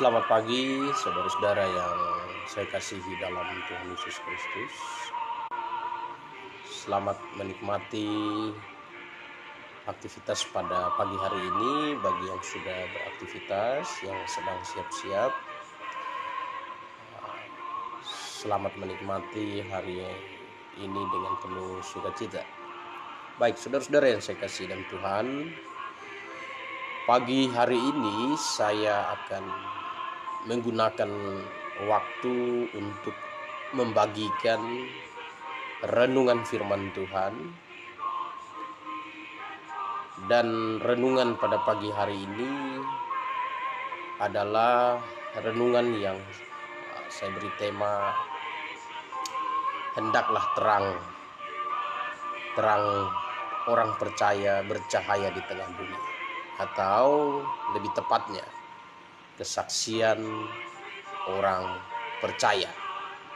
Selamat pagi, saudara-saudara yang saya kasihi dalam Tuhan Yesus Kristus. Selamat menikmati aktivitas pada pagi hari ini bagi yang sudah beraktivitas, yang sedang siap-siap. Selamat menikmati hari ini dengan penuh sukacita. Baik, saudara-saudara yang saya kasihi dalam Tuhan, pagi hari ini saya akan menggunakan waktu untuk membagikan renungan firman Tuhan. Dan renungan pada pagi hari ini adalah renungan yang saya beri tema hendaklah terang orang percaya bercahaya di tengah bumi, atau lebih tepatnya kesaksian orang percaya.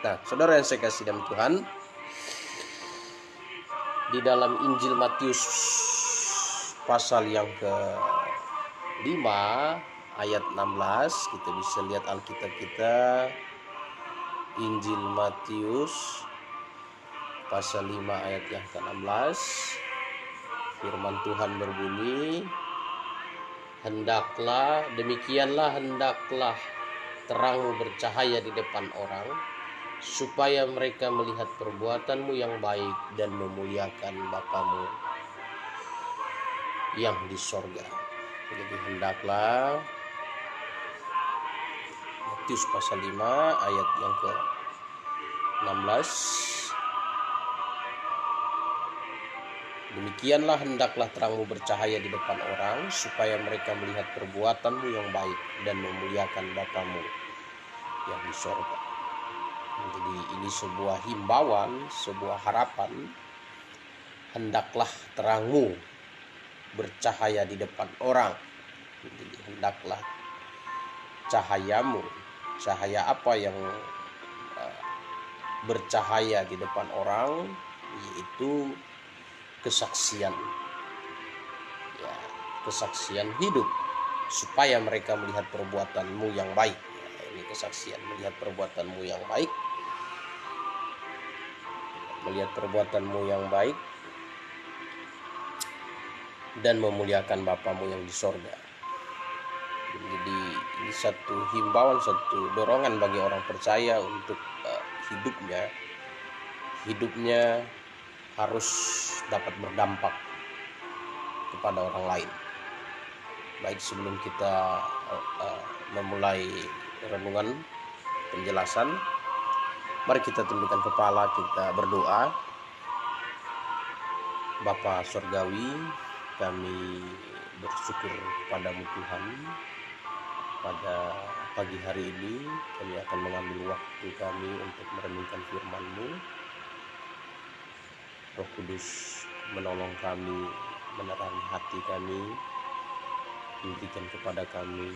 Nah, saudara yang saya kasih dalam Tuhan, di dalam Injil Matius pasal yang ke-5 ayat 16, kita bisa lihat Alkitab kita, Injil Matius pasal 5 ayat yang ke-16. Firman Tuhan berbunyi, demikianlah hendaklah terangmu bercahaya di depan orang, supaya mereka melihat perbuatanmu yang baik dan memuliakan Bapamu yang di sorga. Jadi hendaklah, Matius pasal 5 ayat yang ke-16, demikianlah hendaklah terangmu bercahaya di depan orang, supaya mereka melihat perbuatanmu yang baik dan memuliakan Bapamu yang di sorga. Jadi ini sebuah himbauan, sebuah harapan, hendaklah terangmu bercahaya di depan orang. Jadi hendaklah cahayamu, cahaya apa yang bercahaya di depan orang, yaitu kesaksian, kesaksian hidup, supaya mereka melihat perbuatanmu yang baik. Ini kesaksian, melihat perbuatanmu yang baik, melihat perbuatanmu yang baik dan memuliakan Bapamu yang di sorga. Jadi ini satu himbauan, satu dorongan bagi orang percaya untuk hidupnya harus dapat berdampak kepada orang lain. Baik, sebelum kita memulai renungan penjelasan, mari kita tundukkan kepala, kita berdoa. Bapa Surgawi, kami bersyukur padamu Tuhan. Pada pagi hari ini kami akan mengambil waktu kami untuk merenungkan firman-Mu. Roh Kudus menolong kami, menerangi hati kami, memberikan kepada kami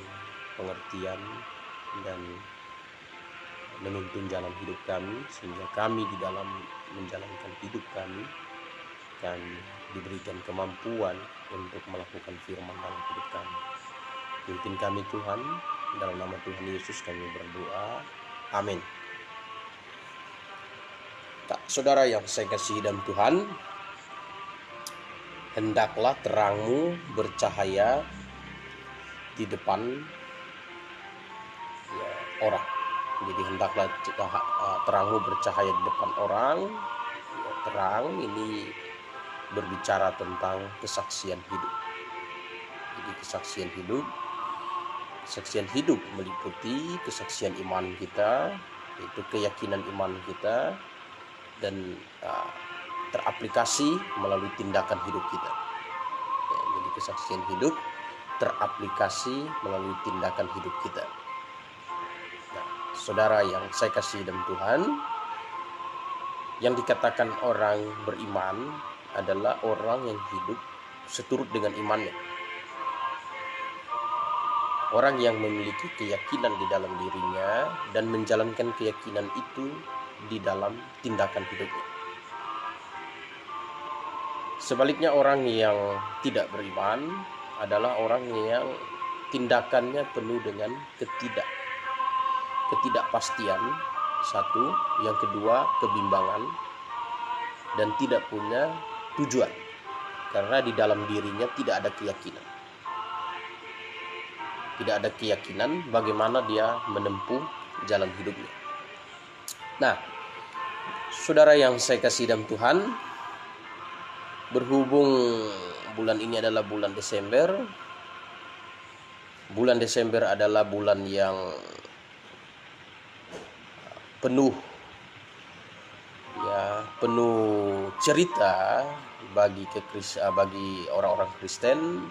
pengertian dan menuntun jalan hidup kami, sehingga kami di dalam menjalankan hidup kami diberikan kemampuan untuk melakukan firman dalam hidup kami. Pimpin kami Tuhan, dalam nama Tuhan Yesus kami berdoa, amin. Saudara yang saya kasihi dalam Tuhan, hendaklah terangmu bercahaya di depan orang. Jadi hendaklah terangmu bercahaya di depan orang. Terang ini berbicara tentang kesaksian hidup. Jadi kesaksian hidup meliputi kesaksian iman kita, yaitu keyakinan iman kita, dan teraplikasi melalui tindakan hidup kita. Jadi kesaksian hidup teraplikasi melalui tindakan hidup kita. Nah, saudara yang saya kasih dalam Tuhan, yang dikatakan orang beriman adalah orang yang hidup seturut dengan imannya. Orang yang memiliki keyakinan di dalam dirinya dan menjalankan keyakinan itu di dalam tindakan hidupnya. Sebaliknya, orang yang tidak beriman adalah orang yang tindakannya penuh dengan ketidakpastian, satu, yang kedua kebimbangan, dan tidak punya tujuan karena di dalam dirinya tidak ada keyakinan. Tidak ada keyakinan bagaimana dia menempuh jalan hidupnya. Nah, saudara yang saya kasih dalam Tuhan, berhubung bulan ini adalah bulan Desember. Bulan Desember adalah bulan yang penuh cerita bagi orang-orang Kristen,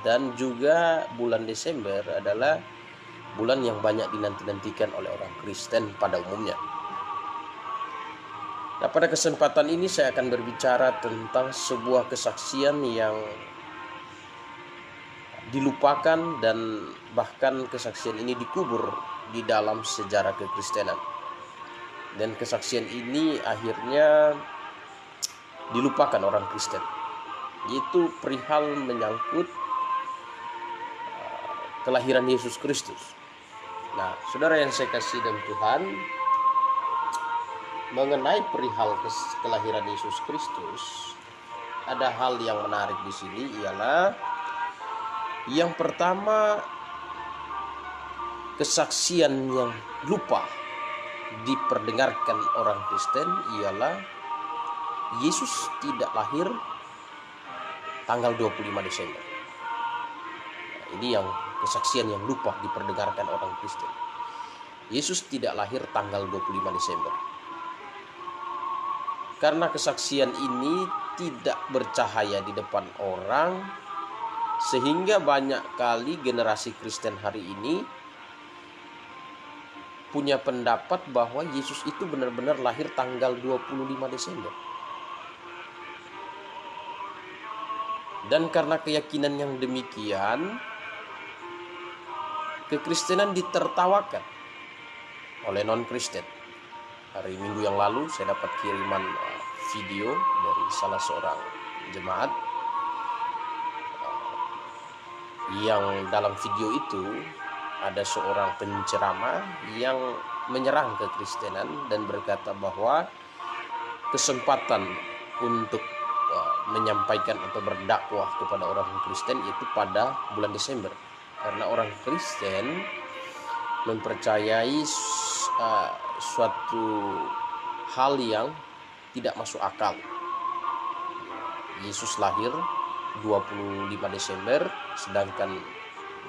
dan juga bulan Desember adalah bulan yang banyak dinanti-nantikan oleh orang Kristen pada umumnya. Nah, pada kesempatan ini saya akan berbicara tentang sebuah kesaksian yang dilupakan dan bahkan kesaksian ini dikubur di dalam sejarah kekristenan. Dan kesaksian ini akhirnya dilupakan orang Kristen, yaitu perihal menyangkut kelahiran Yesus Kristus. Nah, saudara yang saya kasih dalam Tuhan, mengenai perihal kelahiran Yesus Kristus, ada hal yang menarik di sini, ialah yang pertama, kesaksian yang lupa diperdengarkan orang Kristen ialah Yesus tidak lahir tanggal 25 Desember. Nah, ini yang kesaksian yang lupa diperdengarkan orang Kristen. Yesus tidak lahir tanggal 25 Desember. Karena kesaksian ini tidak bercahaya di depan orang, sehingga banyak kali generasi Kristen hari ini punya pendapat bahwa Yesus itu benar-benar lahir tanggal 25 Desember. Dan karena keyakinan yang demikian, kekristenan ditertawakan oleh non-Kristen. Hari Minggu yang lalu saya dapat kiriman video dari salah seorang jemaat yang dalam video itu ada seorang penceramah yang menyerang kekristenan dan berkata bahwa kesempatan untuk menyampaikan atau berdakwah kepada orang Kristen itu pada bulan Desember, karena orang Kristen mempercayai suatu hal yang tidak masuk akal. Yesus lahir 25 Desember, sedangkan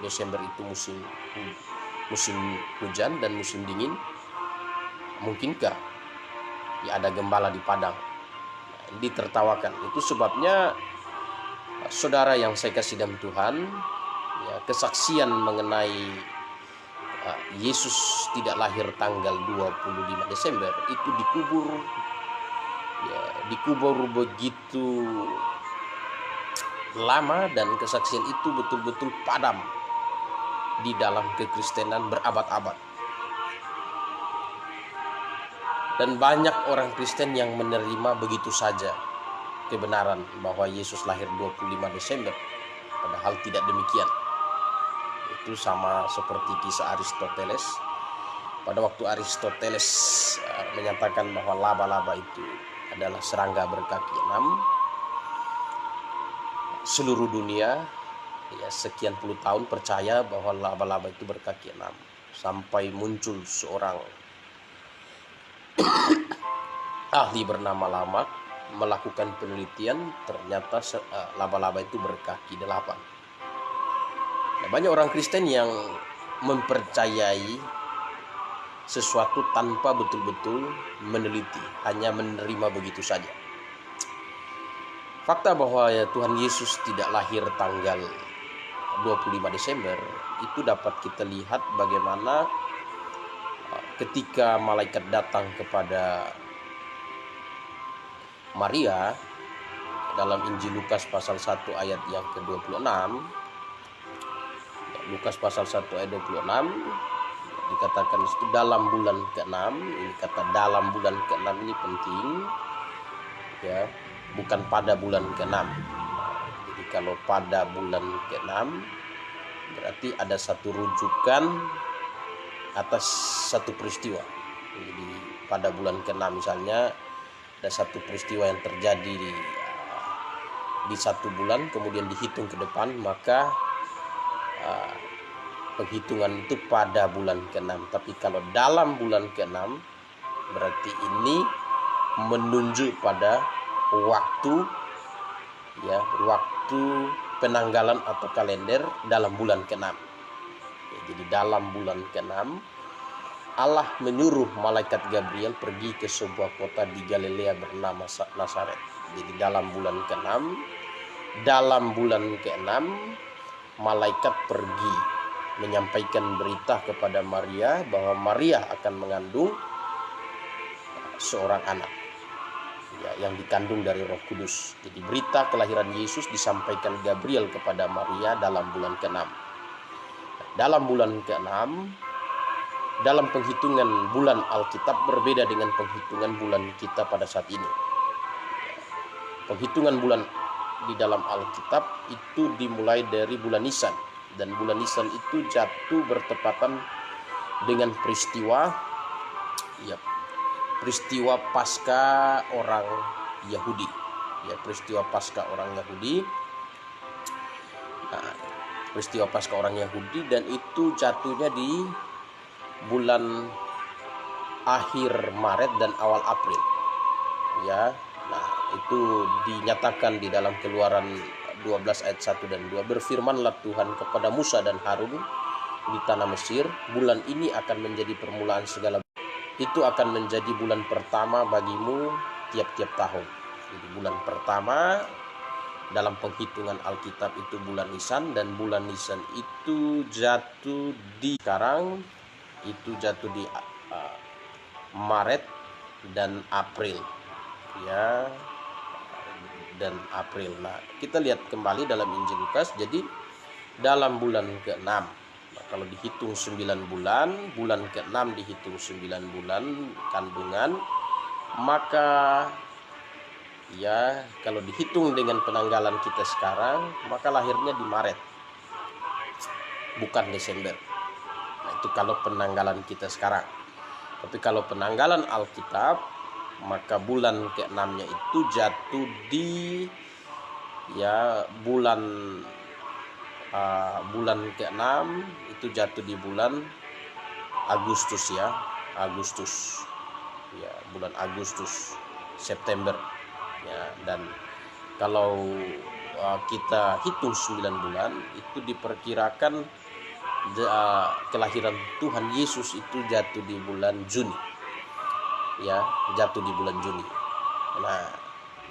Desember itu musim hujan dan musim dingin. Mungkinkah ya ada gembala di padang? Ditertawakan. Itu sebabnya saudara yang saya kasih dalam Tuhan, ya, kesaksian mengenai Yesus tidak lahir tanggal 25 Desember itu dikubur begitu lama, dan kesaksian itu betul-betul padam di dalam kekristenan berabad-abad. Dan banyak orang Kristen yang menerima begitu saja kebenaran bahwa Yesus lahir 25 Desember, padahal tidak demikian. Itu sama seperti kisah Aristoteles. Pada waktu Aristoteles menyatakan bahwa laba-laba itu adalah serangga berkaki 6, seluruh dunia ya sekian puluh tahun percaya bahwa laba-laba itu berkaki 6, sampai muncul seorang ahli bernama Lamarck melakukan penelitian, ternyata laba-laba itu berkaki 8. Nah, banyak orang Kristen yang mempercayai sesuatu tanpa betul-betul meneliti, hanya menerima begitu saja. Fakta bahwa Tuhan Yesus tidak lahir tanggal 25 Desember itu dapat kita lihat bagaimana ketika malaikat datang kepada Maria dalam Injil Lukas pasal 1 ayat yang ke-26. Lukas pasal 1 ayat 26 dikatakan itu dalam bulan ke-6. Ini kata dalam bulan ke-6 ini penting, ya, bukan pada bulan ke-6. Jadi kalau pada bulan ke-6 berarti ada satu rujukan atas satu peristiwa. Jadi pada bulan ke-6 misalnya ada satu peristiwa yang terjadi di satu bulan, kemudian dihitung ke depan, maka penghitungan itu pada bulan ke-6. Tapi kalau dalam bulan ke-6 berarti ini menunjuk pada waktu penanggalan atau kalender dalam bulan ke-6. Jadi dalam bulan ke-6 Allah menyuruh malaikat Gabriel pergi ke sebuah kota di Galilea bernama Nazaret. Jadi dalam bulan ke-6 malaikat pergi menyampaikan berita kepada Maria bahwa Maria akan mengandung seorang anak yang dikandung dari Roh Kudus. Jadi berita kelahiran Yesus disampaikan Gabriel kepada Maria dalam bulan ke-6. Dalam bulan ke-6, dalam penghitungan bulan Alkitab berbeda dengan penghitungan bulan kita pada saat ini. Penghitungan bulan di dalam Alkitab itu dimulai dari bulan Nisan, dan bulan Nisan itu jatuh bertepatan dengan peristiwa Paskah orang Yahudi. Peristiwa Paskah orang Yahudi. Peristiwa Paskah orang Yahudi, dan itu jatuhnya di bulan akhir Maret dan awal April. Itu dinyatakan di dalam Keluaran 12 ayat 1 dan 2. Berfirmanlah Tuhan kepada Musa dan Harun di tanah Mesir, bulan ini akan menjadi permulaan segala. Itu akan menjadi bulan pertama bagimu tiap-tiap tahun. Jadi bulan pertama dalam penghitungan Alkitab itu bulan Nisan, dan bulan Nisan itu jatuh di Maret dan April. Nah, kita lihat kembali dalam Injil Lukas. Jadi dalam bulan ke-6, kalau dihitung 9 bulan, bulan ke-6 dihitung 9 bulan kandungan, maka kalau dihitung dengan penanggalan kita sekarang, maka lahirnya di Maret, bukan Desember. Nah, itu kalau penanggalan kita sekarang. Tapi kalau penanggalan Alkitab, maka bulan ke-6-nya itu jatuh di bulan ke-6 itu jatuh di bulan Agustus. Bulan Agustus, September. Dan kalau kita hitung 9 bulan, itu diperkirakan kelahiran Tuhan Yesus itu jatuh di bulan Juni. Jatuh di bulan Juni. Nah,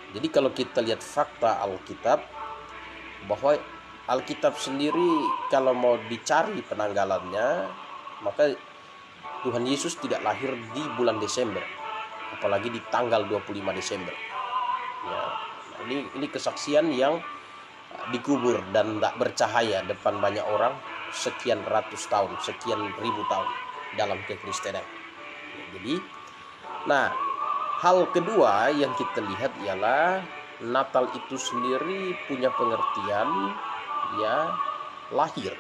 jadi kalau kita lihat fakta Alkitab, bahwa Alkitab sendiri kalau mau dicari penanggalannya, maka Tuhan Yesus tidak lahir di bulan Desember, apalagi di tanggal 25 Desember. Ini kesaksian yang dikubur dan tak bercahaya depan banyak orang sekian ratus tahun, sekian ribu tahun dalam kekristenan. Jadi, hal kedua yang kita lihat ialah Natal itu sendiri punya pengertian lahir.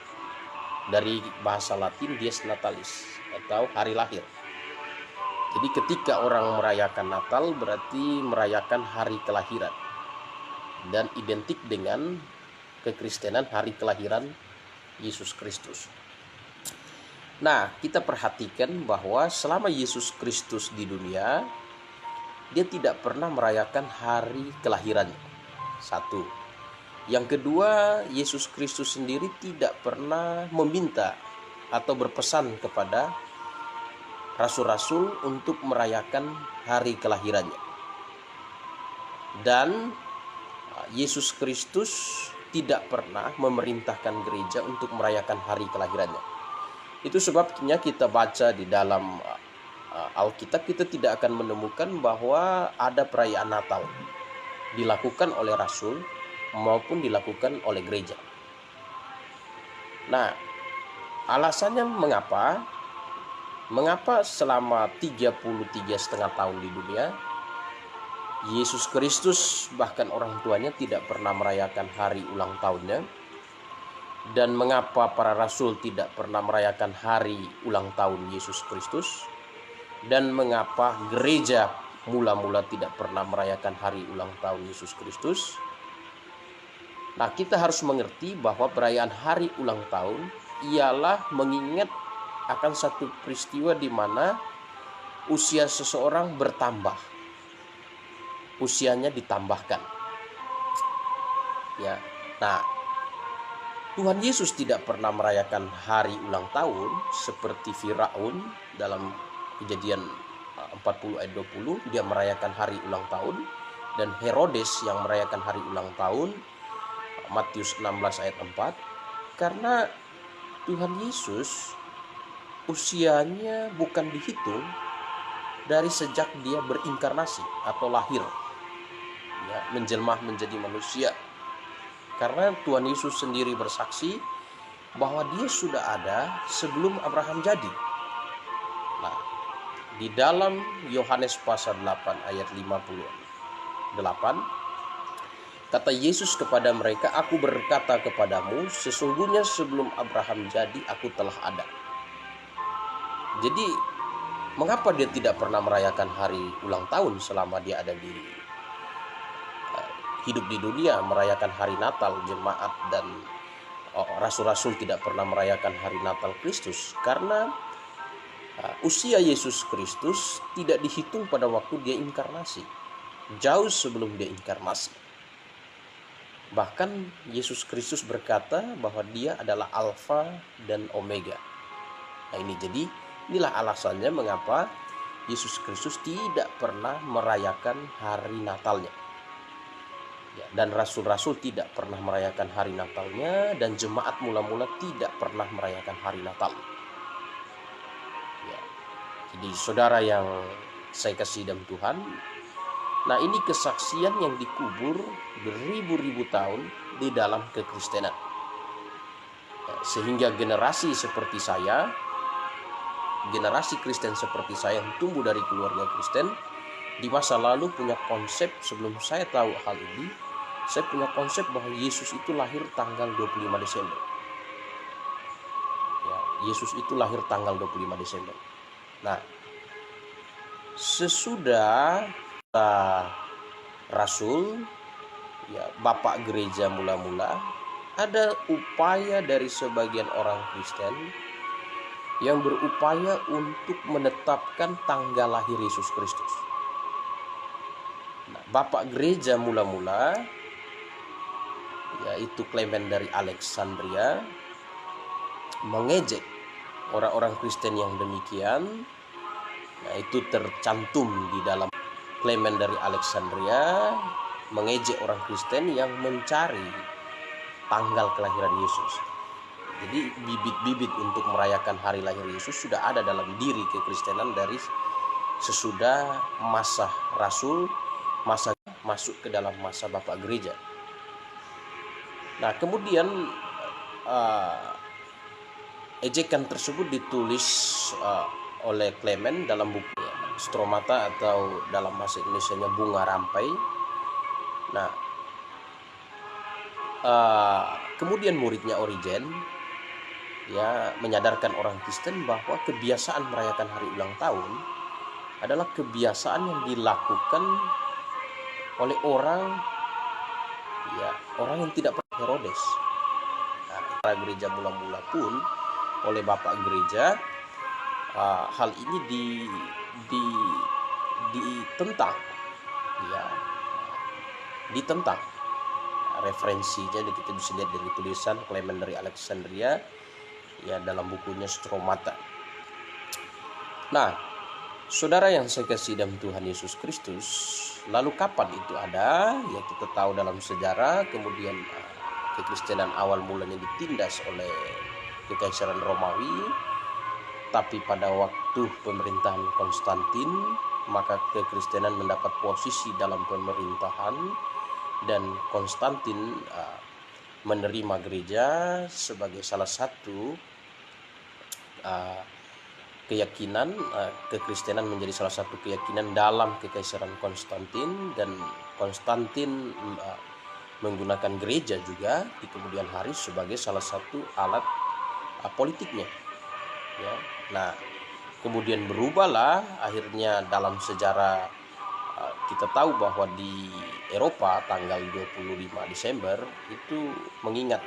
Dari bahasa Latin dies natalis, atau hari lahir. Jadi ketika orang merayakan Natal berarti merayakan hari kelahiran, dan identik dengan kekristenan hari kelahiran Yesus Kristus. Nah, kita perhatikan bahwa selama Yesus Kristus di dunia, dia tidak pernah merayakan hari kelahirannya. Satu. Yang kedua, Yesus Kristus sendiri tidak pernah meminta atau berpesan kepada rasul-rasul untuk merayakan hari kelahirannya. Dan Yesus Kristus tidak pernah memerintahkan gereja untuk merayakan hari kelahirannya. Itu sebabnya kita baca di dalam Alkitab, kita tidak akan menemukan bahwa ada perayaan Natal dilakukan oleh rasul maupun dilakukan oleh gereja. Nah, alasannya mengapa? Mengapa selama 33,5 tahun di dunia, Yesus Kristus bahkan orang tuanya tidak pernah merayakan hari ulang tahunnya, Dan mengapa para rasul tidak pernah merayakan hari ulang tahun Yesus Kristus? Dan mengapa gereja mula-mula tidak pernah merayakan hari ulang tahun Yesus Kristus? Nah, kita harus mengerti bahwa perayaan hari ulang tahun ialah mengingat akan satu peristiwa di mana usia seseorang bertambah. Usianya ditambahkan. Ya. Nah, Tuhan Yesus tidak pernah merayakan hari ulang tahun seperti Firaun dalam Kejadian 40 ayat 20, dia merayakan hari ulang tahun, dan Herodes yang merayakan hari ulang tahun, Matius 16 ayat 4, karena Tuhan Yesus usianya bukan dihitung dari sejak dia berinkarnasi atau lahir, ya, menjelma menjadi manusia. Karena Tuhan Yesus sendiri bersaksi bahwa dia sudah ada sebelum Abraham jadi. Nah, di dalam Yohanes pasal 8 ayat 58, kata Yesus kepada mereka, "Aku berkata kepadamu, sesungguhnya sebelum Abraham jadi, aku telah ada." Jadi, mengapa dia tidak pernah merayakan hari ulang tahun selama dia ada hidup di dunia, merayakan hari Natal jemaat dan rasul-rasul tidak pernah merayakan hari Natal Kristus? Karena usia Yesus Kristus tidak dihitung pada waktu dia inkarnasi, jauh sebelum dia inkarnasi. Bahkan Yesus Kristus berkata bahwa dia adalah Alfa dan Omega. Nah, inilah alasannya mengapa Yesus Kristus tidak pernah merayakan hari Natalnya. Ya, dan rasul-rasul tidak pernah merayakan hari Natalnya, dan jemaat mula-mula tidak pernah merayakan hari Natal. Ya, jadi saudara yang saya kasih dalam Tuhan, nah ini kesaksian yang dikubur beribu-ribu tahun di dalam kekristenan. Ya, sehingga generasi seperti saya, generasi Kristen seperti saya yang tumbuh dari keluarga Kristen, di masa lalu punya konsep, sebelum saya tahu hal ini, saya punya konsep bahwa Yesus itu lahir tanggal 25 Desember. Ya, Yesus itu lahir tanggal 25 Desember. Nah, sesudah rasul, ya, bapak gereja mula-mula, ada upaya dari sebagian orang Kristen yang berupaya untuk menetapkan tanggal lahir Yesus Kristus. Nah, bapak gereja mula-mula, yaitu Clement dari Alexandria, mengejek orang-orang Kristen yang demikian. Nah, itu tercantum di dalam Clement dari Alexandria, mengejek orang Kristen yang mencari tanggal kelahiran Yesus. Jadi bibit-bibit untuk merayakan hari lahir Yesus sudah ada dalam diri kekristenan dari sesudah masa rasul, masa masuk ke dalam masa bapak gereja. Nah, kemudian ejekan tersebut ditulis oleh Clement dalam buku Stromata, atau dalam bahasa Indonesianya Bunga Rampai. Nah, kemudian muridnya Origen, ya, menyadarkan orang Kristen bahwa kebiasaan merayakan hari ulang tahun adalah kebiasaan yang dilakukan oleh orang yang tidak pernah Herodes. Nah, para gereja mula-mula pun oleh bapak gereja, hal ini ditentang, ya, ditentang. Referensinya kita bisa lihat dari tulisan Clement dari Alexandria, ya, dalam bukunya Stromata. Nah, saudara yang saya kasih dalam Tuhan Yesus Kristus, lalu kapan itu ada? Ya, kita tahu dalam sejarah, kemudian kekristenan awal mulanya ditindas oleh Kekaisaran Romawi, tapi pada waktu pemerintahan Konstantin, maka kekristenan mendapat posisi dalam pemerintahan, dan Konstantin menerima gereja sebagai salah satu keyakinan, kekristenan menjadi salah satu keyakinan dalam Kekaisaran Konstantin, dan Konstantin menggunakan gereja juga di kemudian hari sebagai salah satu alat politiknya. Ya. Nah, kemudian berubahlah akhirnya dalam sejarah. Kita tahu bahwa di Eropa tanggal 25 Desember itu mengingat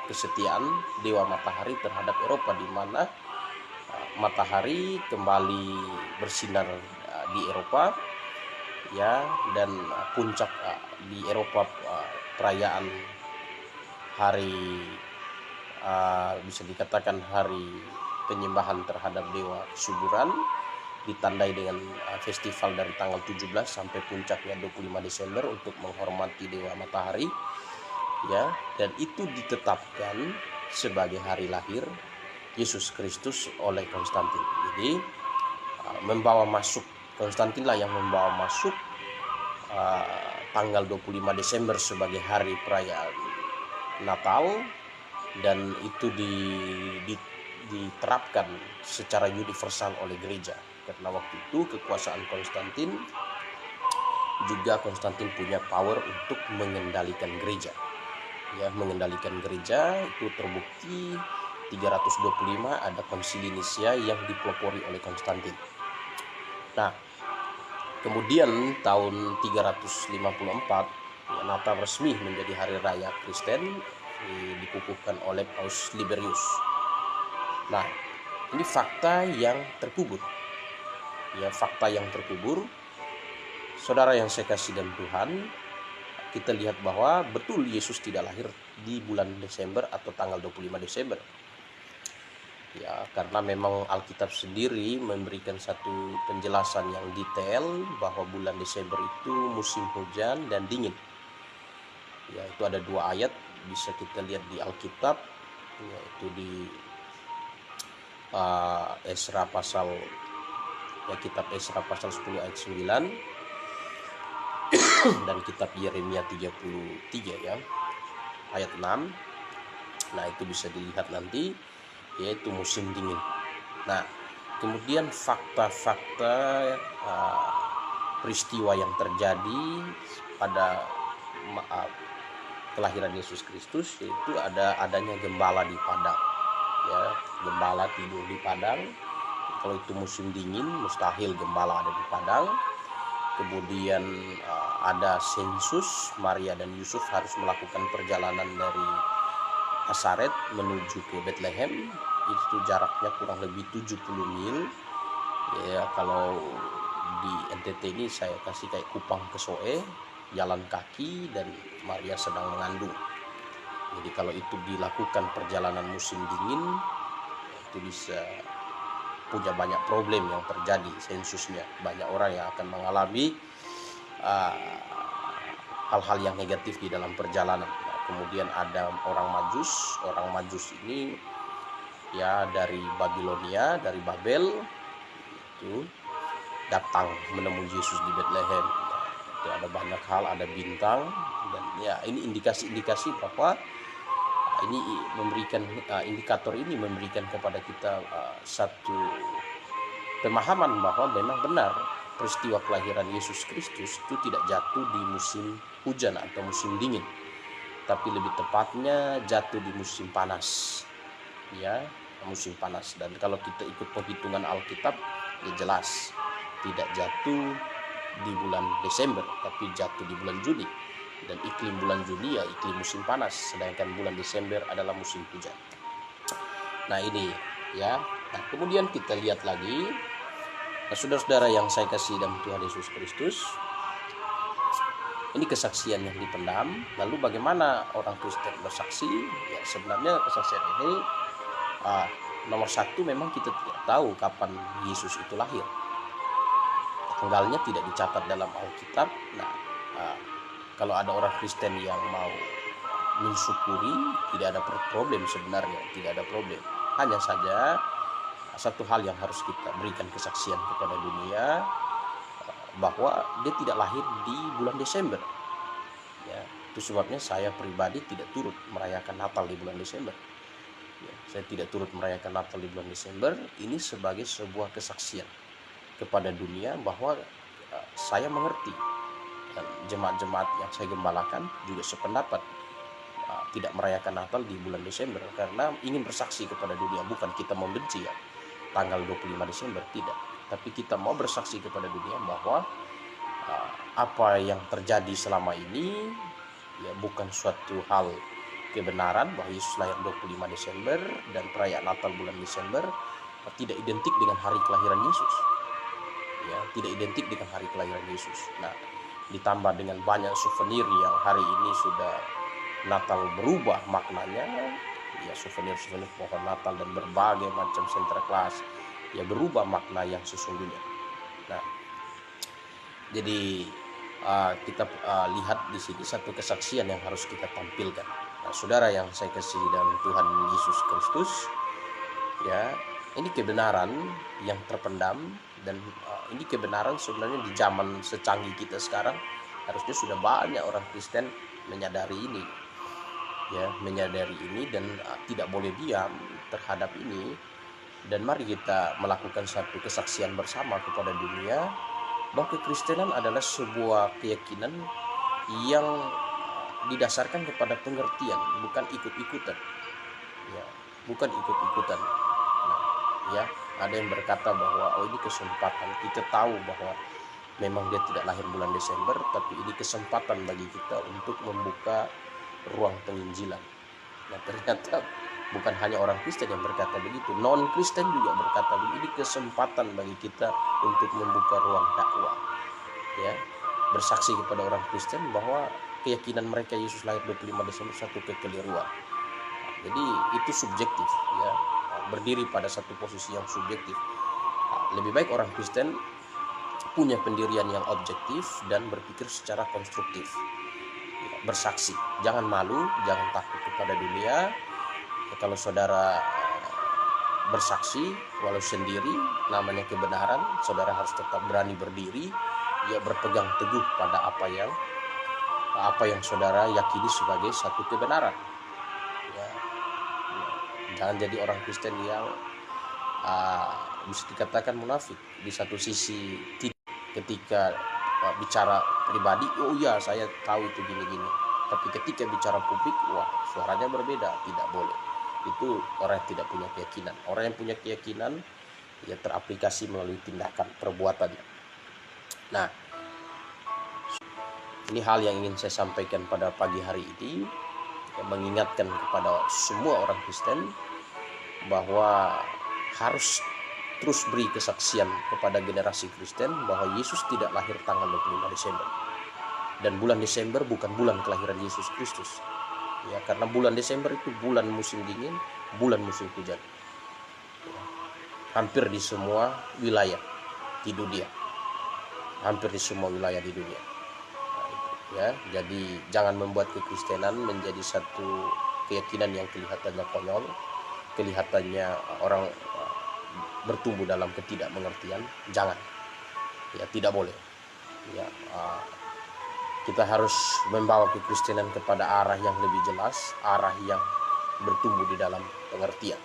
kesetiaan Dewa Matahari terhadap Eropa, di mana matahari kembali bersinar di Eropa, ya, dan puncak di Eropa perayaan hari bisa dikatakan hari penyembahan terhadap dewa kesuburan ditandai dengan festival dari tanggal 17 sampai puncaknya 25 Desember untuk menghormati Dewa Matahari, ya, dan itu ditetapkan sebagai hari lahir Yesus Kristus oleh Konstantin. Jadi membawa masuk, Konstantin lah yang membawa masuk tanggal 25 Desember sebagai hari perayaan Natal, dan itu diterapkan secara universal oleh gereja. Karena waktu itu kekuasaan Konstantin juga Konstantin punya power untuk mengendalikan gereja. Ya, mengendalikan gereja itu terbukti 325 ada konsili Nisia yang dipelopori oleh Konstantin. Nah, kemudian tahun 354 ya, Natal resmi menjadi hari raya Kristen dikukuhkan oleh Paus Liberius. Nah, ini fakta yang terkubur. Ya, fakta yang terkubur. Saudara yang saya kasih dalam Tuhan, kita lihat bahwa betul Yesus tidak lahir di bulan Desember atau tanggal 25 Desember. Ya, karena memang Alkitab sendiri memberikan satu penjelasan yang detail bahwa bulan Desember itu musim hujan dan dingin. Ya, itu ada 2 ayat bisa kita lihat di Alkitab, yaitu di Esra pasal, ya, kitab Esra pasal 10 ayat 9 dan kitab Yeremia 33 ya ayat 6. Nah, itu bisa dilihat nanti, yaitu musim dingin. Nah, kemudian fakta-fakta peristiwa yang terjadi pada kelahiran Yesus Kristus, yaitu adanya gembala di padang. Ya, gembala tidur di padang. Kalau itu musim dingin, mustahil gembala ada di padang. Kemudian ada sensus, Maria dan Yusuf harus melakukan perjalanan dari Nazaret menuju ke Bethlehem. Itu jaraknya kurang lebih 70 mil. Ya, kalau di NTT ini saya kasih kayak Kupang ke Soe, jalan kaki, dan Maria sedang mengandung. Jadi kalau itu dilakukan perjalanan musim dingin, itu bisa punya banyak problem yang terjadi sensusnya. Banyak orang yang akan mengalami hal-hal yang negatif di dalam perjalanan. Nah, kemudian ada orang Majus ini ya dari Babilonia, dari Babel, itu datang menemui Yesus di Bethlehem. Nah, itu ada banyak hal, ada bintang, dan ya ini indikasi bahwa ini memberikan indikator ini memberikan kepada kita satu pemahaman bahwa memang benar peristiwa kelahiran Yesus Kristus itu tidak jatuh di musim hujan atau musim dingin, tapi lebih tepatnya jatuh di musim panas. Ya, musim panas. Dan kalau kita ikut penghitungan Alkitab, ya jelas tidak jatuh di bulan Desember, tapi jatuh di bulan Juni. Dan iklim bulan Juni ya iklim musim panas, sedangkan bulan Desember adalah musim hujan. Nah, ini ya. Nah, kemudian kita lihat lagi, nah, saudara-saudara yang saya kasih dalam Tuhan Yesus Kristus, ini kesaksian yang dipendam. Lalu bagaimana orang Kristen bersaksi? Ya, sebenarnya kesaksian ini nomor satu, memang kita tidak tahu kapan Yesus itu lahir. Tanggalnya tidak dicatat dalam Alkitab. Nah, kalau ada orang Kristen yang mau mensyukuri, tidak ada problem sebenarnya, tidak ada problem. Hanya saja satu hal yang harus kita berikan kesaksian kepada dunia, bahwa dia tidak lahir di bulan Desember. Ya, itu sebabnya saya pribadi tidak turut merayakan Natal di bulan Desember. Ya, saya tidak turut merayakan Natal di bulan Desember. Ini sebagai sebuah kesaksian kepada dunia bahwa saya mengerti dan jemaat-jemaat yang saya gembalakan juga sependapat tidak merayakan Natal di bulan Desember karena ingin bersaksi kepada dunia. Bukan kita membenci ya tanggal 25 Desember, tidak, tapi kita mau bersaksi kepada dunia bahwa apa yang terjadi selama ini ya bukan suatu hal kebenaran, bahwa Yesus lahir 25 Desember dan perayaan Natal bulan Desember tidak identik dengan hari kelahiran Yesus. Ya, tidak identik dengan hari kelahiran Yesus. Nah, ditambah dengan banyak souvenir yang hari ini sudah Natal berubah maknanya, ya souvenir-souvenir pohon Natal dan berbagai macam Sinterklas ya berubah makna yang sesungguhnya. Nah, jadi kita lihat di sini satu kesaksian yang harus kita tampilkan. Nah, saudara yang saya kasih dalam Tuhan Yesus Kristus, ya ini kebenaran yang terpendam dan ini kebenaran sebenarnya di zaman secanggih kita sekarang harusnya sudah banyak orang Kristen menyadari ini, ya menyadari ini dan tidak boleh diam terhadap ini. Dan mari kita melakukan satu kesaksian bersama kepada dunia bahwa kekristenan adalah sebuah keyakinan yang didasarkan kepada pengertian, bukan ikut-ikutan, ya bukan ikut-ikutan. Nah, ya ada yang berkata bahwa ini kesempatan, kita tahu bahwa memang dia tidak lahir bulan Desember, tapi ini kesempatan bagi kita untuk membuka ruang penginjilan. Nah, ternyata bukan hanya orang Kristen yang berkata begitu, non-Kristen juga berkata begitu. Ini kesempatan bagi kita untuk membuka ruang dakwah, ya bersaksi kepada orang Kristen bahwa keyakinan mereka Yesus lahir 25 Desember satu kekeliruan. Jadi itu subjektif, ya berdiri pada satu posisi yang subjektif. Lebih baik orang Kristen punya pendirian yang objektif dan berpikir secara konstruktif, bersaksi, jangan malu, jangan takut kepada dunia. Ya, kalau saudara bersaksi walau sendiri, namanya kebenaran, saudara harus tetap berani berdiri, ya berpegang teguh pada apa yang saudara yakini sebagai satu kebenaran. Ya, jangan jadi orang Kristen yang bisa dikatakan munafik. Di satu sisi ketika bicara pribadi, oh iya saya tahu itu gini-gini, tapi ketika bicara publik, wah suaranya berbeda. Tidak boleh. Itu orang yang tidak punya keyakinan. Orang yang punya keyakinan ya teraplikasi melalui tindakan perbuatannya. Nah, ini hal yang ingin saya sampaikan pada pagi hari ini, ya, mengingatkan kepada semua orang Kristen bahwa harus terus beri kesaksian kepada generasi Kristen bahwa Yesus tidak lahir tanggal 25 Desember. Dan bulan Desember bukan bulan kelahiran Yesus Kristus. Ya, karena bulan Desember itu bulan musim dingin, bulan musim hujan. Ya, hampir di semua wilayah di dunia. Hampir di semua wilayah di dunia. Ya, jadi jangan membuat kekristenan menjadi satu keyakinan yang kelihatannya konyol, kelihatannya orang bertumbuh dalam ketidakmengertian. Jangan, ya tidak boleh. Ya, kita harus membawa kekristenan kepada arah yang lebih jelas, arah yang bertumbuh di dalam pengertian.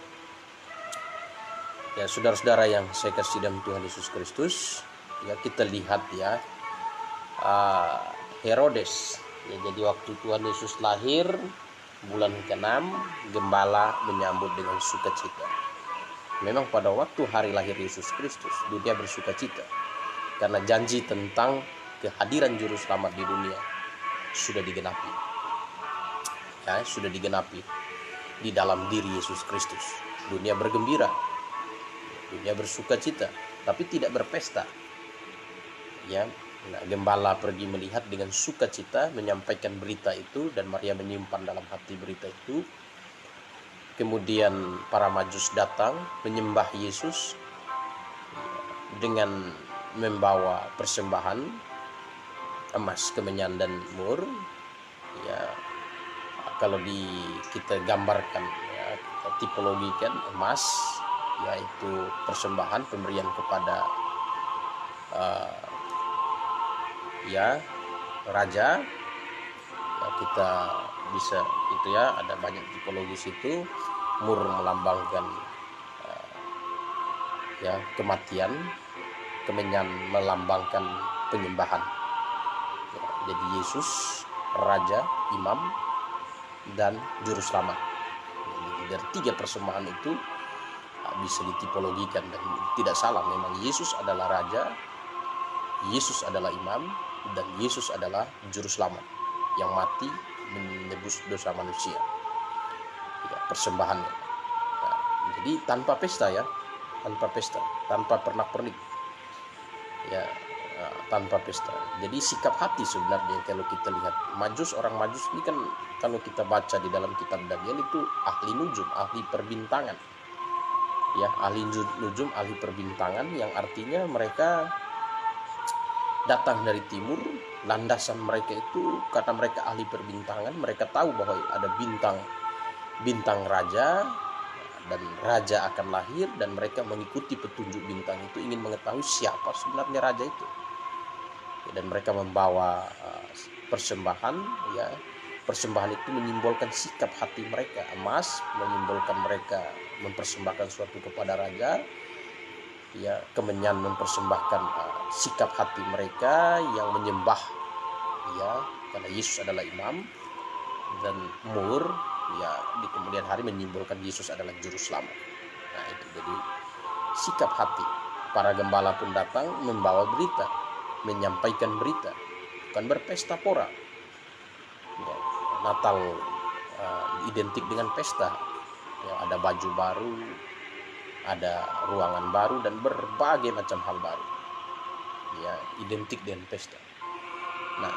Ya, saudara-saudara yang saya kasih dalam Tuhan Yesus Kristus, ya kita lihat ya Herodes. Ya, jadi waktu Tuhan Yesus lahir bulan ke-6, gembala menyambut dengan sukacita. Memang pada waktu hari lahir Yesus Kristus, dunia bersukacita karena janji tentang kehadiran juru selamat di dunia sudah digenapi. Ya, sudah digenapi di dalam diri Yesus Kristus. Dunia bergembira, dunia bersukacita, tapi tidak berpesta. Ya, nah, gembala pergi melihat dengan sukacita, menyampaikan berita itu, dan Maria menyimpan dalam hati berita itu. Kemudian para majus datang menyembah Yesus dengan membawa persembahan emas, kemenyan, dan mur. Ya, kalau kita gambarkan, ya, kita tipologikan emas, yaitu persembahan pemberian kepada ya raja. Ya, kita bisa itu ya, ada banyak tipologis itu. Mur melambangkan ya kematian, kemenyan melambangkan penyembahan. Jadi Yesus raja, imam, dan juru selamat. Jadi dari 3 persembahan itu bisa ditipologikan, dan tidak salah, memang Yesus adalah raja, Yesus adalah imam, dan Yesus adalah juru selamat yang mati menebus dosa manusia. Ya, persembahannya. Nah, jadi tanpa pesta ya, tanpa pernak-pernik. Ya, tanpa pesta. Jadi sikap hati sebenarnya kalau kita lihat orang Majus ini kan, kalau kita baca di dalam kitab Daniel itu ahli nujum, ahli perbintangan. Ya, ahli nujum, ahli perbintangan, yang artinya mereka datang dari timur. Landasan mereka itu karena mereka ahli perbintangan, mereka tahu bahwa ada bintang raja, dan raja akan lahir, dan mereka mengikuti petunjuk bintang itu, ingin mengetahui siapa sebenarnya raja itu. Dan mereka membawa persembahan. Ya, persembahan itu menyimbolkan sikap hati mereka. Emas menyimbolkan mereka mempersembahkan sesuatu kepada raja. Ya, kemenyan mempersembahkan sikap hati mereka yang menyembah, ya, karena Yesus adalah imam. Dan mur, ya, di kemudian hari menyimbolkan Yesus adalah juru selamat. Nah, itu jadi sikap hati. Para gembala pun datang membawa berita, menyampaikan berita, bukan berpesta pora. Ya, Natal identik dengan pesta. Ya, ada baju baru, ada ruangan baru, dan berbagai macam hal baru. Ya, identik dengan pesta. Nah,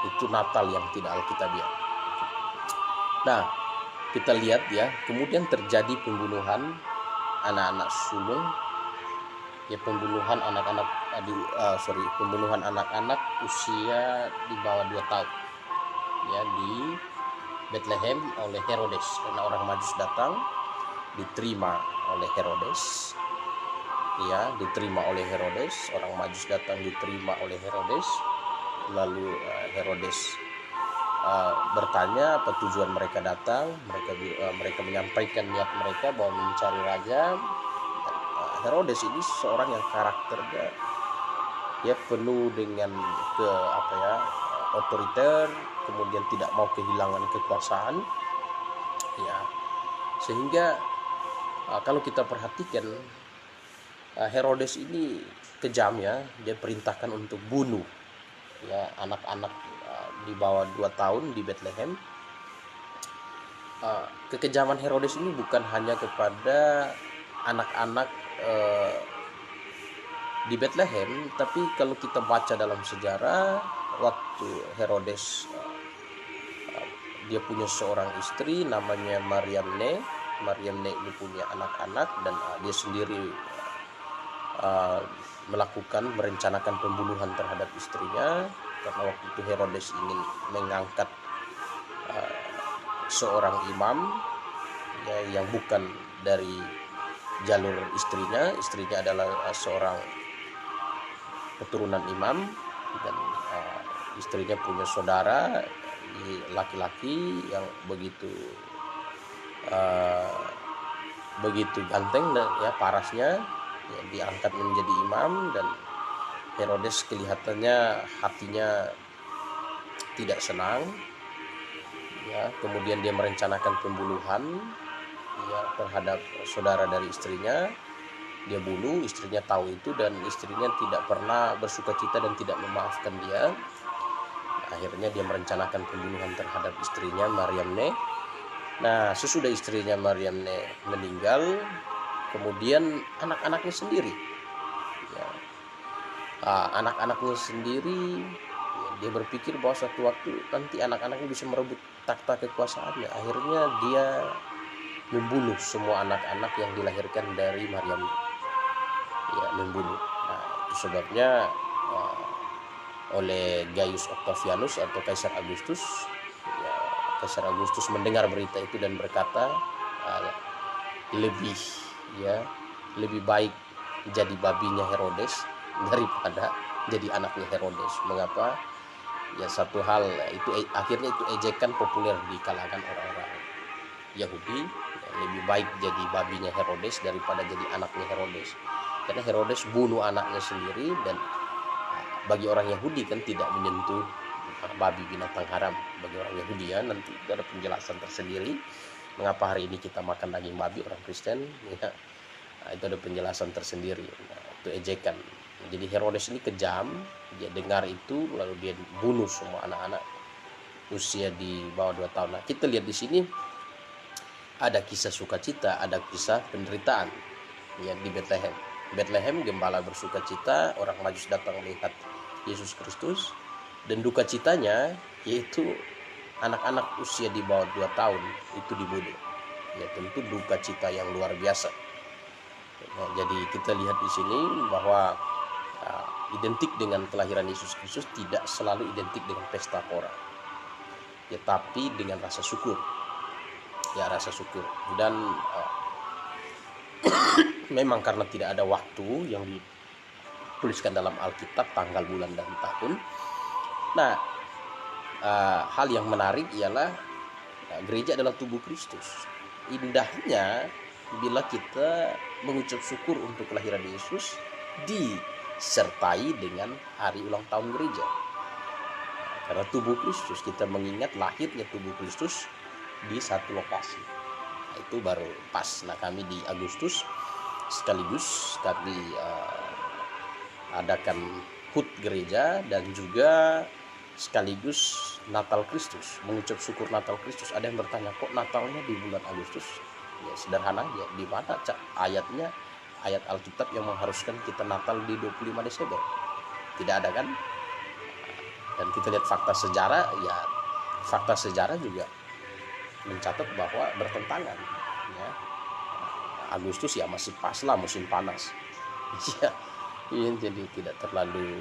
itu Natal yang tidak alkitabiah. Nah, kita lihat ya, kemudian terjadi pembunuhan anak-anak sulung. Ya, pembunuhan anak-anak usia di bawah 2 tahun. Ya, di Bethlehem oleh Herodes, karena orang Majus datang, diterima oleh Herodes. Ya, diterima oleh Herodes, orang Majus datang diterima oleh Herodes. Lalu Herodes bertanya apa tujuan mereka datang. Mereka menyampaikan niat mereka bahwa mencari raja. Herodes ini seorang yang karakternya ya penuh dengan otoriter, kemudian tidak mau kehilangan kekuasaan. Ya, sehingga kalau kita perhatikan Herodes ini kejam ya, dia perintahkan untuk bunuh ya anak-anak di bawah 2 tahun di Bethlehem. Kekejaman Herodes ini bukan hanya kepada anak-anak di Bethlehem, tapi kalau kita baca dalam sejarah, waktu Herodes dia punya seorang istri namanya Mariamne. Mariamne ini punya anak-anak, dan dia sendiri merencanakan pembunuhan terhadap istrinya, karena waktu itu Herodes ingin mengangkat seorang imam ya, yang bukan dari jalur istrinya. Istrinya adalah seorang keturunan imam, dan istrinya punya saudara laki-laki yang begitu ganteng dan ya parasnya, ya, diangkat menjadi imam. Dan Herodes kelihatannya hatinya tidak senang. Ya, kemudian dia merencanakan pembunuhan ya terhadap saudara dari istrinya. Dia bunuh, istrinya tahu itu, dan istrinya tidak pernah bersukacita dan tidak memaafkan dia. Akhirnya dia merencanakan pembunuhan terhadap istrinya Mariamne. Nah, sesudah istrinya Mariamne meninggal, kemudian anak-anaknya sendiri ya, dia berpikir bahwa suatu waktu nanti anak-anaknya bisa merebut takhta kekuasaannya. Akhirnya dia membunuh semua anak-anak yang dilahirkan dari Maryam. Ya, membunuh. Nah, itu sebabnya oleh Gaius Octavianus atau Kaisar Agustus, ya, Kaisar Agustus mendengar berita itu dan berkata, lebih baik jadi babinya Herodes daripada jadi anaknya Herodes. Mengapa? Ya, satu hal itu akhirnya itu ejekan populer di kalangan orang-orang Yahudi. Ya, lebih baik jadi babinya Herodes daripada jadi anaknya Herodes, karena Herodes bunuh anaknya sendiri, dan bagi orang Yahudi kan tidak menyentuh babi binatang haram bagi orang Yahudi ya. Nanti ada penjelasan tersendiri mengapa hari ini kita makan daging babi orang Kristen ya. Nah, itu ada penjelasan tersendiri. Nah, itu ejekan. Jadi Herodes ini kejam, dia dengar itu lalu dia bunuh semua anak-anak usia di bawah 2 tahun. Nah, kita lihat di sini ada kisah sukacita, ada kisah penderitaan ya di Bethlehem. Bethlehem gembala bersukacita, orang Majus datang melihat Yesus Kristus, dan duka citanya yaitu anak-anak usia di bawah 2 tahun itu dibunuh. Ya tentu duka cita yang luar biasa. Nah, jadi kita lihat di sini bahwa identik dengan kelahiran Yesus Kristus tidak selalu identik dengan pesta pora, ya tapi dengan rasa syukur, ya rasa syukur. Dan memang karena tidak ada waktu yang dituliskan dalam Alkitab tanggal, bulan, dan tahun. Nah, hal yang menarik ialah gereja adalah tubuh Kristus. Indahnya bila kita mengucap syukur untuk kelahiran Yesus disertai dengan hari ulang tahun gereja. Karena tubuh Kristus, kita mengingat lahirnya tubuh Kristus di satu lokasi. Nah, itu baru pas. Nah, kami di Agustus sekaligus kami adakan HUT gereja dan juga sekaligus Natal Kristus, mengucap syukur Natal Kristus. Ada yang bertanya, kok Natalnya di bulan Agustus? Ya sederhana aja, di mana ayatnya, ayat Alkitab yang mengharuskan kita Natal di 25 Desember? Tidak ada kan? Dan kita lihat fakta sejarah, ya fakta sejarah juga mencatat bahwa bertentangan ya. Agustus ya masih pas lah, musim panas ya, jadi tidak terlalu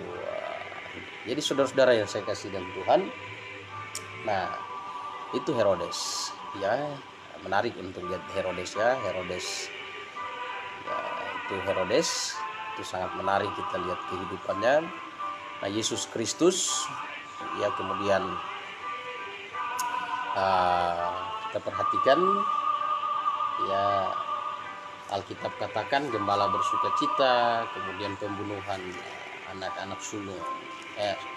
jadi saudara-saudara yang saya kasih dalam Tuhan. Nah, itu Herodes ya, menarik untuk lihat Herodes ya. Herodes ya, Herodes itu sangat menarik kita lihat kehidupannya. Nah, Yesus Kristus ya, kemudian kita perhatikan ya, Alkitab katakan gembala bersukacita, kemudian pembunuhan anak-anak sulung,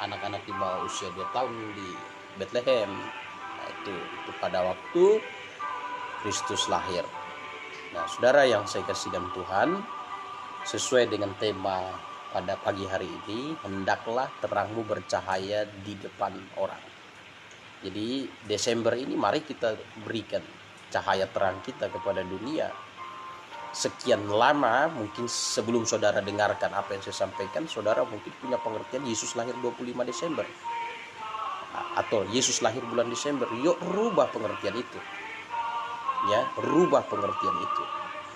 anak-anak di bawah usia 2 tahun di Bethlehem. Nah, itu pada waktu Kristus lahir. Nah, saudara yang saya kasih dalam Tuhan, sesuai dengan tema pada pagi hari ini, hendaklah terangmu bercahaya di depan orang. Jadi Desember ini mari kita berikan cahaya terang kita kepada dunia. Sekian lama mungkin sebelum saudara dengarkan apa yang saya sampaikan, saudara mungkin punya pengertian Yesus lahir 25 Desember atau Yesus lahir bulan Desember. Yuk rubah pengertian itu ya, rubah pengertian itu.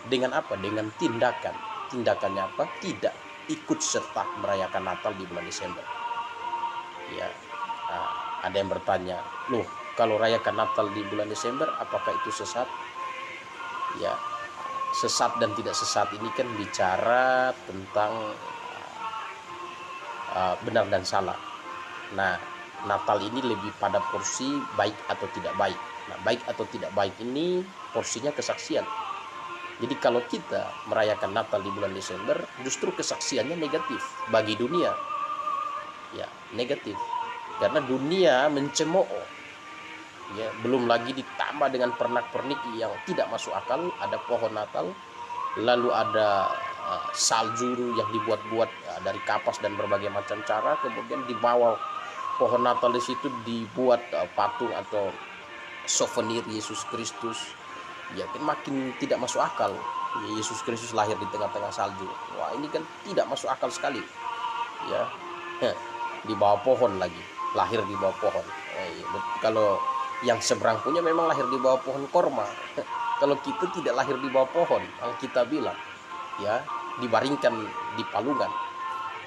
Dengan apa? Dengan tindakan. Tindakannya apa? Tidak ikut serta merayakan Natal di bulan Desember ya. Ada yang bertanya, loh kalau rayakan Natal di bulan Desember apakah itu sesat? Ya, sesat dan tidak sesat ini kan bicara tentang benar dan salah. Nah, Natal ini lebih pada porsi baik atau tidak baik. Nah, baik atau tidak baik ini porsinya kesaksian. Jadi kalau kita merayakan Natal di bulan Desember, justru kesaksiannya negatif bagi dunia. Ya, negatif. Karena dunia mencemooh. Ya, belum lagi ditambah dengan pernak-pernik yang tidak masuk akal. Ada pohon Natal, lalu ada salju yang dibuat-buat dari kapas dan berbagai macam cara. Kemudian di bawah pohon Natal di situ dibuat patung atau souvenir Yesus Kristus. Ya kan makin tidak masuk akal. Yesus Kristus lahir di tengah-tengah salju. Wah, ini kan tidak masuk akal sekali. Ya, di bawah pohon lagi, lahir di bawah pohon. Kalau yang seberang punya memang lahir di bawah pohon korma. Kalau kita tidak lahir di bawah pohon, Alkitab bilang, ya dibaringkan di palungan.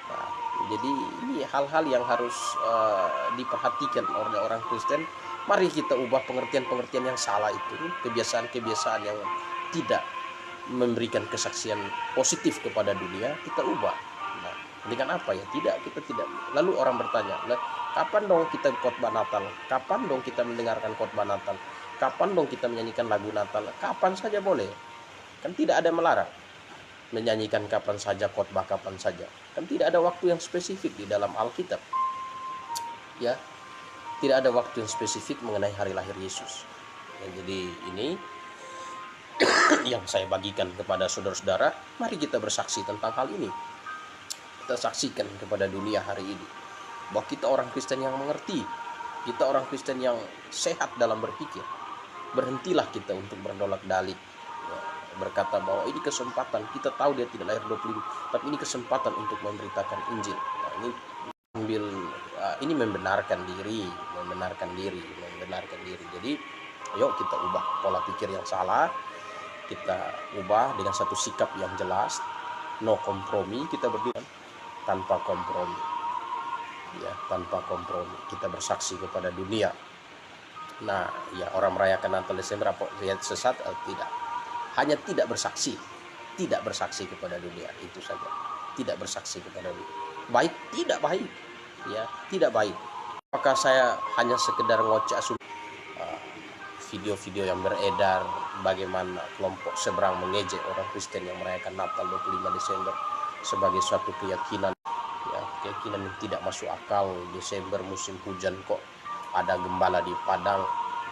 Nah, jadi ini hal-hal yang harus diperhatikan oleh orang Kristen. Mari kita ubah pengertian-pengertian yang salah itu, kebiasaan-kebiasaan yang tidak memberikan kesaksian positif kepada dunia, kita ubah. Nah, dengan apa ya? Kita tidak. Lalu orang bertanya, kapan dong kita khotbah Natal? Kapan dong kita mendengarkan khotbah Natal? Kapan dong kita menyanyikan lagu Natal? Kapan saja boleh. Kan tidak ada yang melarang menyanyikan kapan saja, khotbah kapan saja. Kan tidak ada waktu yang spesifik di dalam Alkitab. Ya. Tidak ada waktu yang spesifik mengenai hari lahir Yesus. Ya, jadi ini yang saya bagikan kepada saudara-saudara. Mari kita bersaksi tentang hal ini. Kita saksikan kepada dunia hari ini bahwa kita orang Kristen yang mengerti, kita orang Kristen yang sehat dalam berpikir. Berhentilah kita untuk berdolak-dalik, ya, berkata bahwa ini kesempatan. Kita tahu dia tidak lahir 25, tapi ini kesempatan untuk memberitakan Injil. Nah, ini membenarkan diri. Jadi ayo kita ubah pola pikir yang salah, kita ubah dengan satu sikap yang jelas, no kompromi. Kita berdiri tanpa kompromi, ya, tanpa kompromi. Kita bersaksi kepada dunia. Nah, ya, orang merayakan Natal Desember apa lihat sesat atau tidak? Hanya tidak bersaksi kepada dunia, itu saja. Tidak bersaksi kepada dunia. Baik, tidak baik, ya, tidak baik. Apakah saya hanya sekedar ngoceh video-video yang beredar bagaimana kelompok seberang mengejek orang Kristen yang merayakan Natal 25 Desember sebagai suatu keyakinan, ya, keyakinan yang tidak masuk akal. Desember musim hujan kok ada gembala di padang,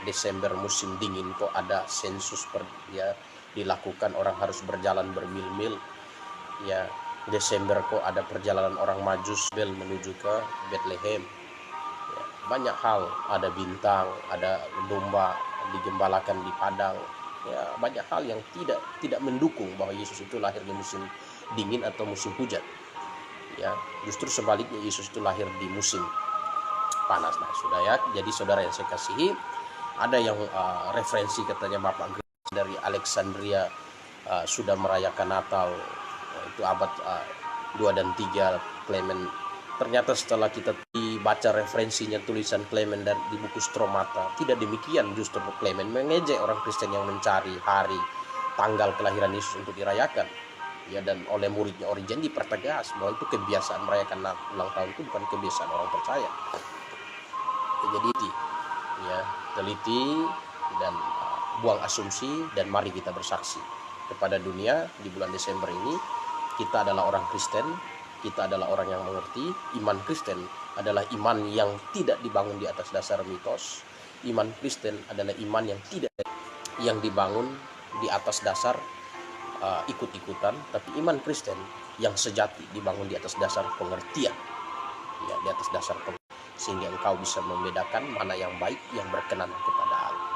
Desember musim dingin kok ada sensus dilakukan, orang harus berjalan bermil-mil, ya, Desember kok ada perjalanan orang Majus menuju ke Bethlehem, ya, banyak hal, ada bintang, ada domba digembalakan di padang, ya, banyak hal yang tidak mendukung bahwa Yesus itu lahir di musim dingin atau musim hujan, ya, justru sebaliknya Yesus itu lahir di musim panas. Nah, sudah, ya, jadi saudara yang saya kasihi, ada yang referensi katanya Bapak dari Alexandria sudah merayakan Natal, itu abad 2 dan 3 Clement. Ternyata setelah kita dibaca referensinya tulisan Clement di buku Stromata, tidak demikian. Justru Clement mengejek orang Kristen yang mencari hari tanggal kelahiran Yesus untuk dirayakan, ya, dan oleh muridnya Origen dipertegas bahwa itu kebiasaan merayakan ulang tahun itu bukan kebiasaan orang percaya. Jadi ya, teliti dan buang asumsi, dan mari kita bersaksi kepada dunia di bulan Desember ini. Kita adalah orang Kristen, kita adalah orang yang mengerti. Iman Kristen adalah iman yang tidak dibangun di atas dasar mitos. Iman Kristen adalah iman yang dibangun di atas dasar ikut-ikutan, tapi iman Kristen yang sejati dibangun di atas dasar pengertian, ya, di atas dasar pengertian, sehingga engkau bisa membedakan mana yang baik, yang berkenan kepada Allah,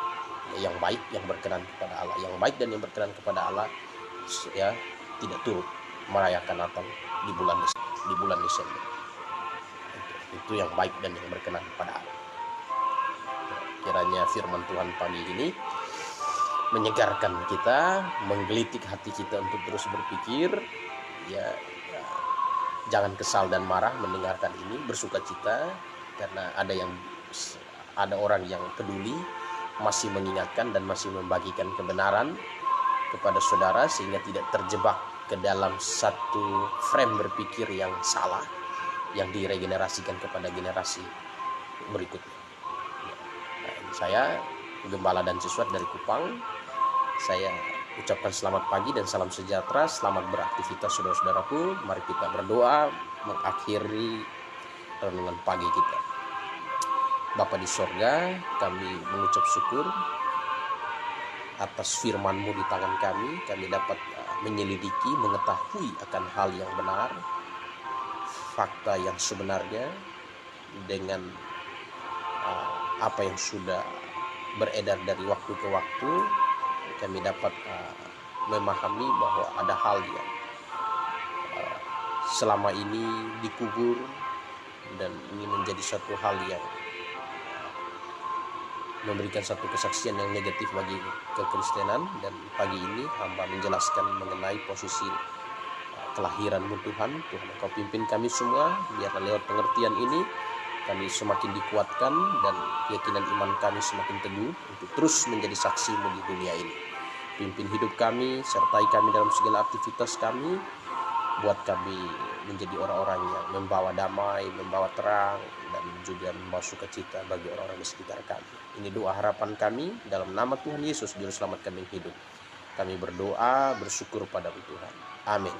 ya, yang baik, yang berkenan kepada Allah, yang baik dan yang berkenan kepada Allah, ya, tidak turut merayakan Natal di bulan Desember. Itu yang baik dan yang berkenan kepada Allah. Kiranya firman Tuhan pagi ini menyegarkan kita, menggelitik hati kita untuk terus berpikir, ya, jangan kesal dan marah mendengarkan ini, bersukacita karena ada orang yang peduli, masih mengingatkan dan masih membagikan kebenaran kepada saudara, sehingga tidak terjebak ke dalam satu frame berpikir yang salah yang diregenerasikan kepada generasi berikutnya. Nah, ini saya Gembala dan Siswat dari Kupang. Saya ucapkan selamat pagi dan salam sejahtera. Selamat beraktivitas saudara-saudaraku. Mari kita berdoa mengakhiri renungan pagi kita. Bapa di sorga, kami mengucap syukur atas firman-Mu di tangan kami. Kami dapat menyelidiki, mengetahui akan hal yang benar, fakta yang sebenarnya, dengan apa yang sudah beredar dari waktu ke waktu. Kami dapat memahami bahwa ada hal yang selama ini dikubur, dan ini menjadi satu hal yang memberikan satu kesaksian yang negatif bagi kekristenan. Dan pagi ini hamba menjelaskan mengenai posisi kelahiran-Mu Tuhan. Tuhan, Engkau pimpin kami semua, biarlah lewat pengertian ini kami semakin dikuatkan dan keyakinan iman kami semakin teguh untuk terus menjadi saksi-Mu di dunia ini. Pimpin hidup kami, sertai kami dalam segala aktivitas kami. Buat kami menjadi orang-orang yang membawa damai, membawa terang, dan juga membawa sukacita bagi orang-orang di sekitar kami. Ini doa harapan kami dalam nama Tuhan Yesus, Juru Selamat kami hidup. Kami berdoa, bersyukur pada Tuhan. Amin.